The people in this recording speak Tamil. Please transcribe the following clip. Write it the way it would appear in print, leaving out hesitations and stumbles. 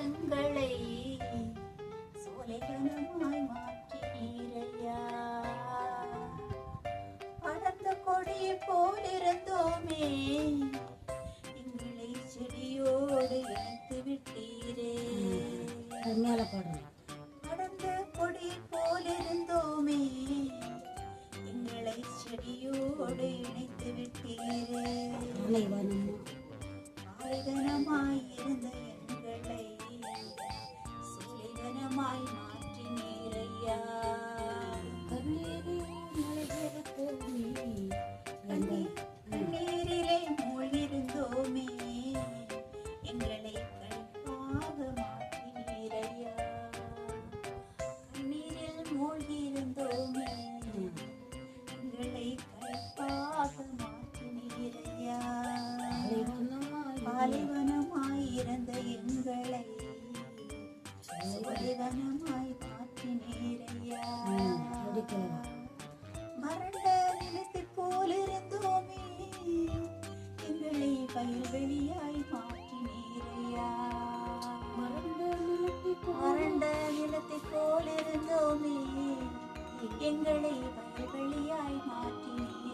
எங்களை சோலைவனமாய் மாற்றினீரையா. படர்ந்த கொடி போலிருந்தோமே, எங்களை செடியோடு இணைத்து விட்டீரே. படர்ந்த கொடி போலிருந்தோமே, எங்களை செடியோடு இணைத்து விட்டீரே. பாலைவனமாயிருந்த எங்களை சோலைவனமாய் மாற்றினீரையா. கண்ணீரிலே மூழ்கிருந்தோமே, எங்களை களிப்பாக மாற்றினீரையா. கண்ணீரில் மூழ்கிருந்தோமே, எங்களை களிப்பாக மாற்றினீரையா. பாலைவனமாயிருந்த எங்களை சோலைவனமாய் மாற்றினீரையா. மறந்த நிலத்தை போலிருந்தோமே, எங்களை வயல்வெளியாய் மாற்றினீரையா. மறந்த நிலத்தை போலிருந்தோமே, எங்களை வயல்வெளியாய் மாற்றினீரையா.